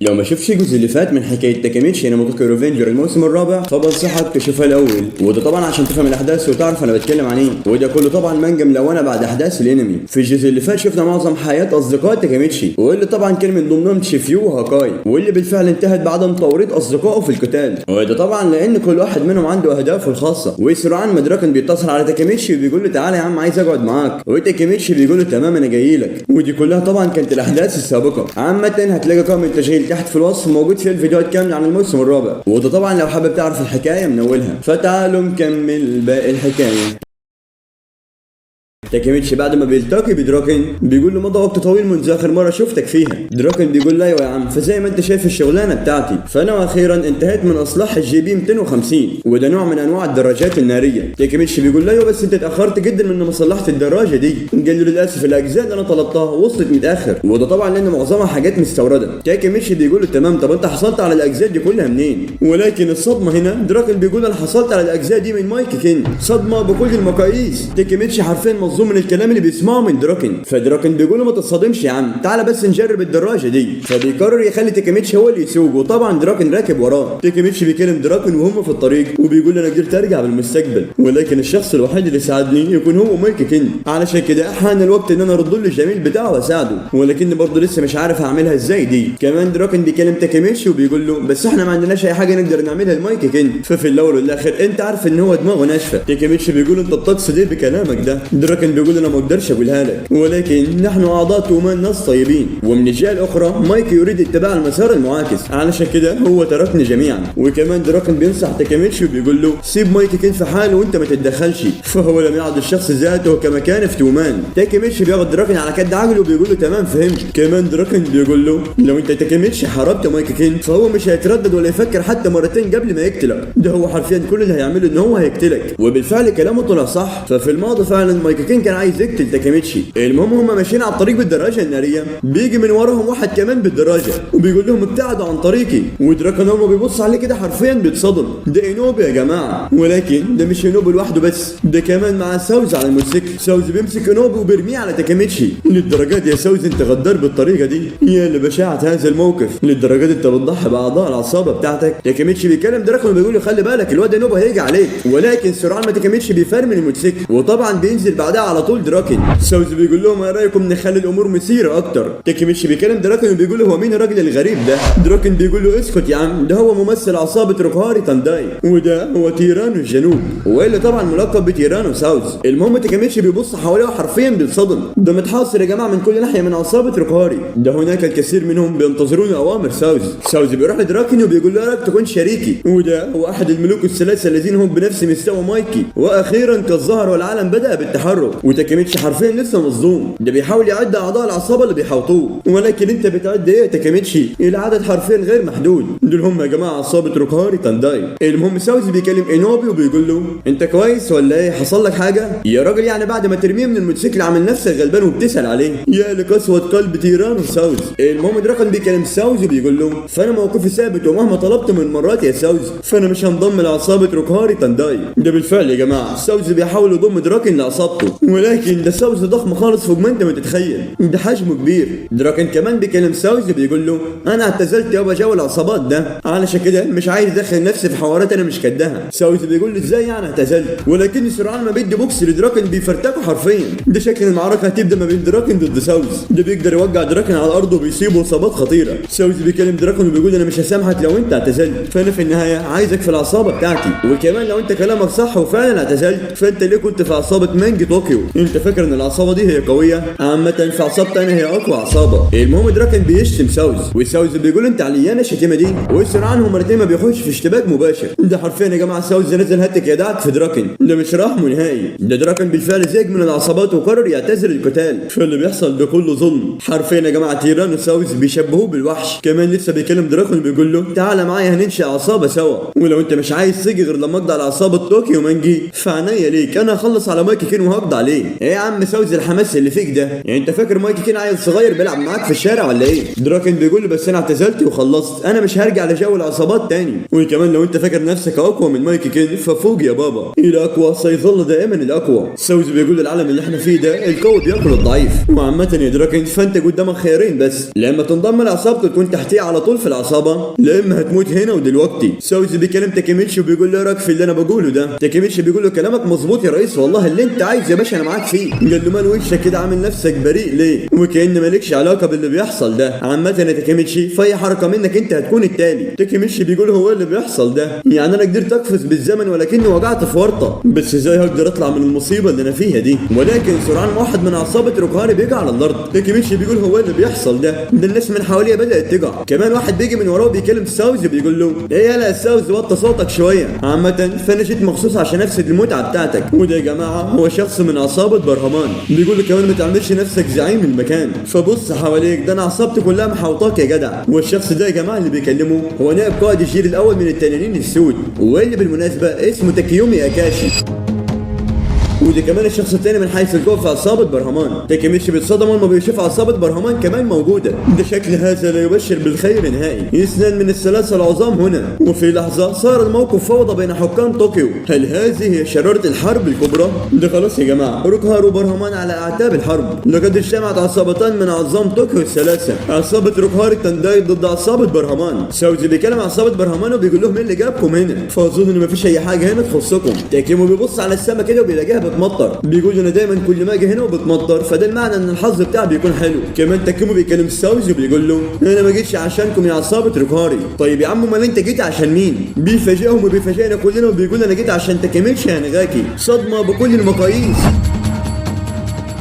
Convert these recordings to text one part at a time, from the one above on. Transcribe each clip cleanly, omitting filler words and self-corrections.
لو ما شفتش الجزء اللي فات من حكايه تاكاميتشي ناموتوكو ريفنجر الموسم الرابع فبنصحك تشوفها الاول، وده طبعا عشان تفهم الاحداث وتعرف انا بتكلم عن ايه. وده كله طبعا مانجا ملونه بعد احداث الانمي. في الجزء اللي فات شفنا معظم حياه اصدقاء تاكاميتشي، واللي طبعا كان من ضمنهم تشيفيو وهاكاي، واللي بالفعل انتهت بعدم توريط اصدقائه في القتال. وده طبعا لان كل واحد منهم عنده اهدافه الخاصه. وسرعان ما دراكن بيتصل على تاكاميتشي وبيقول له تعالى يا عم عايز اقعد معاك، وتاكاميتشي بيقول له تمام انا جاي لك. ودي كلها طبعا كانت الاحداث السابقه. عامه هتلاقي رقم التشغيل تحت في الوصف موجود في الفيديوهات كامله عن الموسم الرابع، وده طبعا لو حابب تعرف الحكايه من اولها. فتعالوا نكمل باقي الحكايه. تاكاميتشي بعد ما بيلتقي بدراكن بيقول له مضى وقت طويل منذ اخر مره شفتك فيها. دراكن بيقول له ايوه يا عم، فزي ما انت شايف الشغلانه بتاعتي، فانا اخيرا انتهيت من اصلاح الجي بي 250 وده نوع من انواع الدراجات الناريه. تاكاميتشي بيقول له ايوه بس انت اتاخرت جدا من ما صلحت الدراجه دي. قال له للاسف الاجزاء اللي انا طلبتها وصلت متاخر، وده طبعا لان معظمها حاجات مستورده. تاكاميتشي بيقول له تمام، طب انت حصلت على الاجزاء دي كلها منين؟ ولكن الصدمه هنا دراكن بيقول انا حصلت على الاجزاء دي من مايكي كين، صدمه بكل المقاييس. تاكاميتشي حرفيا مصدوم من الكلام اللي بيسمعه من دراكن. فدراكن بيقول له ما تتصدمش يا عم، تعالى بس نجرب الدراجه دي. فبيقرر يخلي تاكاميتشي هو اللي يسوق، وطبعا دراكن راكب وراه. تاكاميتشي بيكلم دراكن وهم في الطريق وبيقول له انا قدرت ارجع بالمستقبل، ولكن الشخص الوحيد اللي ساعدني يكون هو مايكي كين، علشان كده حان الوقت ان انا ارد له الجميل بتاعه واساعده، ولكن برضه لسه مش عارف اعملها ازاي دي. كمان دراكن بيكلم تاكاميتشي وبيقول له بس احنا ما عندناش اي حاجه نقدر نعملها لمايكي كين، ففي الاول والاخر انت عارف ان هو دماغه ناشفه. تاكاميتشي بيقول انت بتقصد ايه بكلامك ده؟ دراكن بيقول انا ما اقدرش اقولها لك، ولكن نحن اعضاء تومان ناس طيبين، ومن الجهه الاخرى مايكي يريد اتباع المسار المعاكس، علشان كده هو تركنا جميعا. وكمان دراكن بينصح تاكاميتشي وبيقول له سيب مايكي كين في حاله وانت ما تتدخلش، فهو لم يعد الشخص ذاته كما كان في تومان. تاكاميتشي بياخد دراكن على كد عقله وبيقول له تمام فهمت. كمان دراكن بيقول له لو انت تاكاميتشي حاربت مايكي كين فهو مش هيتردد ولا يفكر حتى مرتين قبل ما يقتلك، ده هو حرفيا كل اللي هيعمله ان هو هيقتلك. وبالفعل كلامه طلع صح، ففي الماضي فعلا مايكي كين كان عايز يقتل تاكاميتشي. المهم هما ماشيين على الطريق بالدراجه الناريه، بيجي من وراهم واحد كمان بالدراجه وبيقول لهم ابتعدوا عن طريقي. ودراكن هو بيبص عليه كده حرفيا بيتصدم، ده اينوبي يا جماعه. ولكن ده مش اينوبي لوحده بس، ده كمان مع ساوز على الموتوسيكل. ساوز بيمسك اينوبي وبيرميه على تاكاميتشي. للدرجات دي يا ساوز انت غدار بالطريقه دي؟ يا لبشاعه هذا الموقف، للدرجات انت بتضحي باعضاء العصابه بتاعتك. تاكاميتشي بيكلم دراكن وبيقول له خلي بالك الواد اينوبي هيجي عليك، ولكن سرعان ما تاكاميتشي بيفرمل الموتوسيكل، وطبعا بينزل بعدها على طول دراكن. ساوز بيقول لهم ايه رايكم نخلي الامور مثيره اكتر؟ تاكاميتشي بيكلم دراكن وبيقول له هو مين الراجل الغريب ده؟ دراكن بيقول له اسكت يا عم، ده هو ممثل عصابه روكهاري تانداي، وده هو تيرانو الجنوب، واللي طبعا ملقب بتيرانو ساوز. المهم تاكاميتشي بيبص حواليه وحرفيا بيتصدم، ده متحاصر يا جماعه من كل ناحيه من عصابه روكهاري، ده هناك الكثير منهم بينتظرون اوامر ساوز. ساوز بيروح لدراكن وبيقول له رايك تكون شريكي، وده هو احد الملوك الثلاثه الذين هم بنفس مستوى مايكي، واخيرا كالظهر والعالم بدا بالتحرك. وتاكاميتشي حرفيا لسه مصدوم، ده بيحاول يعد اعضاء العصابه اللي بيحاوطوه، ولكن انت بتعد ايه يا تاكاميتشي؟ العدد حرفيا غير محدود، دول هم يا جماعه عصابه روكهاري تانداي. المهم ساوز بيكلم اينوبي وبيقول له انت كويس ولا ايه؟ حصل لك حاجه يا راجل؟ يعني بعد ما ترميه من الموتوسيكل عامل نفسك غلبان وبتسال عليه؟ يا لقسوه قلب تيرانو ساوز. المهم دراكن بيكلم ساوز وبيقول له فانا موقفي ثابت، ومهما طلبت من مرات يا ساوز فانا مش هنضم لعصابه روكهاري تانداي. ده بالفعل يا جماعه ساوز بيحاول يضم دراكن لعصابته، ولكن ده ساوز ضخم خالص فوق ما انت متتخيل، ده حجمه كبير. دراكن كمان بيكلم ساوز وبيقول له انا اعتزلت يابا جو العصابات ده، علشان كده مش عايز ادخل نفسي في حوارات انا مش كدها. ساوز بيقول له ازاي يعني اعتزلت؟ ولكن سرعان ما بيدي بوكس لدراكن بيفرتكوا حرفيا. ده شكل المعركه هتبدا ما بين دراكن ضد ساوز، ده بيقدر يوقع دراكن على الارض وبيصيبه اصابات خطيره. ساوز بيكلم دراكن وبيقول انا مش هسامحك لو انت اعتزلت، فانا في النهايه عايزك في العصابه بتاعتي، وكمان لو انت كلامك صح وفعلا اعتزلت فانت ليه كنت في عصابه مانجي طوكيو؟ انت فاكر ان العصابه دي هي قويه؟ عامه في عصابتي انا هي اقوى عصابه. المهم دراكن بيشتم ساوز، وساوز بيقول انت عليانه الشتيمه دي، وسرعان هما الاثنين ما بيخش في اشتباك مباشر. ده حرفيا يا جماعه ساوز نزل هاتك يدعك في دراكن، ده مش رحمه نهائي. ده دراكن بالفعل زهق من العصابات وقرر يعتزل القتال، فاللي بيحصل ده كله ظلم حرفيا يا جماعه. تيرانو ساوز بيشبهوه بالوحش. كمان لسه بيكلم دراكن بيقول له تعالى معايا هننشئ عصابه سوا، ولو انت مش عايز تيجي غير لما اقضي على عصابه طوكيو مانجي فعنيا ليك، انا هخلص على مايكي كين وهقضي عليه. ايه يا عم سوز الحماس اللي فيك ده؟ يعني انت فاكر مايكي كين عيل صغير بيلعب معاك في الشارع ولا ايه؟ دراكن بيقول له بس انا اعتزلت وخلصت، انا مش هرجع لجو العصابات تاني. وكمان لو انت فاكر نفسك اقوى من مايكي كين ففوق يا بابا، الاقوى سيظل دائما الاقوى. سوز بيقول العالم اللي احنا فيه ده القوي بياكل الضعيف. وعامة يا دراكن فانت قدامك خيارين بس، لما تنضم لعصابته تكون تحتيه على طول في العصابه، لا اما هتموت هنا ودلوقتي. سوز بيكلم تاكيميتشي وبيقول له رايك في اللي انا بقوله ده؟ تاكيميتشي بيقول له كلامك مظبوط يا ريس، والله اللي انت عايز يا باشا انا معاك فيه. قال له مال وشك كده عامل نفسك بريء ليه؟ وكأن مالكش علاقه باللي بيحصل ده. عامة يا تاكيميتشي في حركه منك انت هتكون التالي. تاكيميتشي بيقول هو اللي بيحصل ده يعني انا قدرت اقفز بالزمن ولكني وقعت في ورطه، بس ازاي هقدر اطلع من المصيبه اللي انا فيها دي؟ ولكن سرعان واحد من عصابه روكاري بيقع على الارض. تاكيميتشي بيقول هو اللي بيحصل ده الناس من حواليه بدات تقع. كمان واحد بيجي من وراه بيكلم ساوز بيقول له ايه يلا يا ساوز وطي صوتك شويه. عامه فانا جيت مخصوص عشان افسد المتعه بتاعتك. وده يا جماعه هو شخص من عصابه برهمان، بيقول له كمان ما تعملش نفسك زعيم المكان، فبص حواليك ده انا عصابتي كلها محوطاك يا جدع. والشخص ده يا جماعه اللي بيكلمه هو نائب قائد الجيل الاول من التنانين السود، واللي بالمناسبه اسمه تاكيومي اكاشي. وده كمان الشخص الثاني من حيث القوة في عصابة برهمان. تاكيميتشي بيتصدم لما بيشوف عصابة برهمان كمان موجودة. ده شكل هذا لا يبشر بالخير نهائي. اثنان من الثلاثة العظام هنا، وفي لحظة صار الموقف فوضى بين حكام طوكيو. هل هذه هي شرارة الحرب الكبرى؟ ده خلاص يا جماعة روكهار وبرهمان على أعتاب الحرب. لقد اجتمعت عصابتان من عظام طوكيو الثلاثة، عصابة روكهار التنداي ضد عصابة برهمان. ساوزي بيكلم عصابة برهمان وبيقول لهم مين اللي جابكم هنا؟ فأظن إن مفيش أي حاجة هنا تخصكم. تاكيمو بيبص على السما كده وبيلاقيها بتمطر، بيقول انا دايما كل ما اجي هنا وبتمطر، فده المعنى ان الحظ بتاعي بيكون حلو. كمان تاكيمو بيكلم ساوزي وبيقول له انا ما جيتش عشانكم يا عصابه روكاري. طيب يا عم امال انت جيت عشان مين؟ بيفاجئهم وبيفاجئنا كلنا وبيقول انا جيت عشان تاكيميتشي هانغاكي. صدمه بكل المقاييس.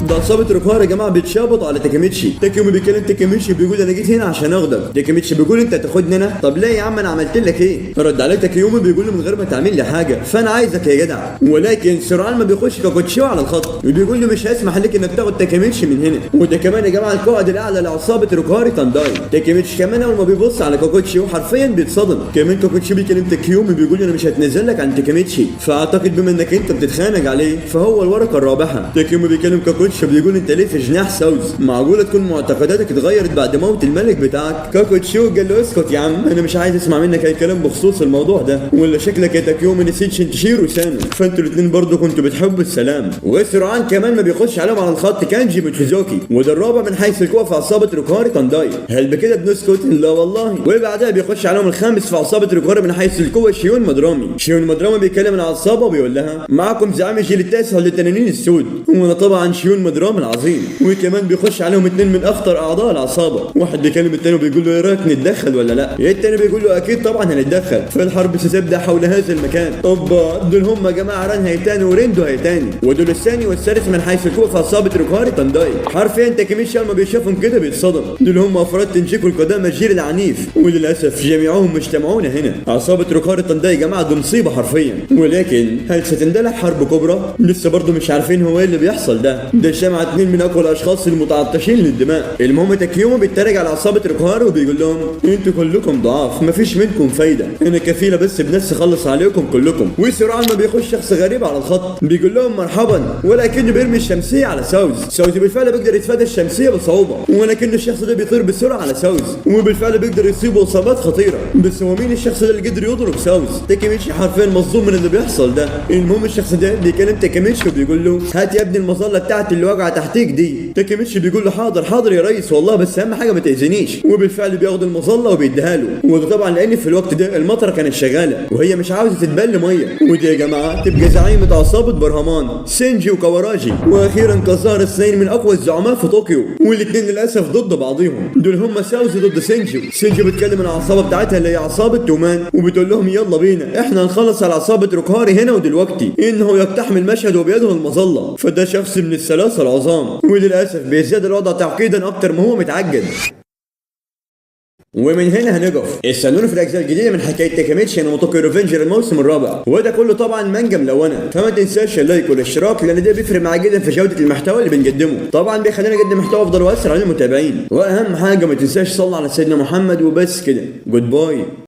ده عصابة روكهار يا جماعة بيتشابط على تاكيميتشي. تاكيمو بيكلم تاكيميتشي بيقول انا جيت هنا عشان اخدك. تاكيميتشي بيقول انت هتاخدني انا؟ طب ليه يا عم انا عملت لك ايه؟ رد عليه تاكيومي بيقول له من غير ما تعمل لي حاجة، فانا عايزك يا جدع. ولكن سرعان ما بيخش كاكوتشيو على الخط وبيقول له مش هسمح لك انك تاخد تاكيميتشي من هنا. وده كمان يا جماعة القائد الاعلى لعصابة روكهار تانداي. تاكيميتشي كمان اول ما بيبص على كاكوتشيو حرفيا بيتصدم. كمان كاكوتشيو بيكلم تاكيومي بيقول له انا مش هتنزل لك عن تاكيميتشي، فاعتقد بما انك انت بتتخانق عليه فهو الورقة الرابحة. تاكيومي بيكلم كاكوتشيو بيقول انت ليه في جناح ساوز؟ معقولة تكون معتقداتك اتغيرت بعد موت الملك بتاعك؟ كاكوتشيو قال له اسكت يا عم انا مش عايز اسمع منك اي كلام بخصوص الموضوع ده، ولا شكلك يا تاكيومي نسيت شنتشيرو سانو، فانتوا الاثنين برضه كنتوا بتحبوا السلام. وسرعان كمان ما بيخش عليهم على الخط كانجي موتشيزوكي، وده الرابع من حيث القوة في عصابة روكهار تانداي. هل بكده بنسكت؟ لا والله. وبعدها بيخش عليهم الخامس في عصابة روكهار من حيث القوة شيون مدرامي. شيون مدرامي بيكلم العصابة وبيقول لها معكم زعيم الجيل التاسع للتنانين السود، وانا طبعا شيون مدرامي العظيم. وكمان بيخش عليهم اثنين من اخطر اعضاء العصابه، واحد بيكلم الثاني وبيقول له ايه رايك نتدخل ولا لا؟ الثاني بيقول له اكيد طبعا هنتدخل، فالحرب ستبدا حول هذا المكان. اوبا دول هم يا جماعه ران هيتاني وريندو هيتاني، ودول الثاني والثالث من حيث القوه في عصابه روكهار تانداي. حرفيا تاكيميتشي لما بيشوفهم كده بيتصدم، دول هم افراد تنشيكو القدامى الجيل العنيف، وللاسف جميعهم مجتمعون هنا. عصابه روكهار تانداي يا جماعه دي مصيبه حرفيا. ولكن هل ستندلع حرب كبرى؟ لسه برضه مش عارفين هو ايه اللي بيحصل ده جمع اثنين من اقوى الاشخاص المتعطشين للدماء. المهم تاكيومو بيتريق على عصابه روكهار وبيقول لهم انتوا كلكم ضعاف مفيش منكم فايده، انا كفيله بس بنفسي اخلص عليكم كلكم. وسرعان ما بيخش شخص غريب على الخط بيقول لهم مرحبا، ولكنه بيرمي الشمسيه على ساوز. ساوز بالفعل بيقدر يتفادى الشمسيه بصعوبه، ولكن الشخص ده بيطير بسرعه على ساوز، وبالفعل بيقدر يصيبه اصابات خطيره. بس هو مين الشخص ده اللي قدر يضرب ساوز؟ تاكيميتشي حرفيا مصدوم من اللي بيحصل ده. المهم الشخص ده بيكلم تاكيميتشي وبيقول له هات يا ابني المظله بتاعتي اللي واقعه تحتيك دي. تاكيميتشي بيقول له حاضر حاضر يا ريس والله بس اهم حاجه ما تاذينيش. وبالفعل بياخد المظله وبيديها له، وده طبعا لان في الوقت ده المطره كانت شغاله وهي مش عاوزه تتبل ميه. ودي يا جماعه تبقى زعيمه عصابه برهمان سينجي وكاوراجي. واخيرا كظهر اثنين من اقوى الزعماء في طوكيو، والاثنين للاسف ضد بعضهم. دول هم ساوزي ضد سينجي. سينجي بتكلم العصابه بتاعتها اللي هي عصابه تومان وبتقول لهم يلا بينا احنا هنخلص على عصابه روكهاري هنا ودلوقتي، انه يقتحم المشهد وبيده المظله. فده شخص من الثلاثه العظام، وللاسف بيزداد الوضع تعقيدا اكتر ما هو متعقد. ومن هنا هنقف. استنونا في الاجزاء الجديده من حكايه تاكيميتشي انا موتوكي ريفنجر الموسم الرابع، وده كله طبعا مانجا ملونه، فما تنساش اللايك والاشتراك لان ده بيفرق معايا جدا في جوده المحتوى اللي بنقدمه، طبعا بيخلينا نقدم محتوى افضل واسرع للمتابعين. واهم حاجه ما تنساش تصلي على سيدنا محمد وبس كده. جود باي.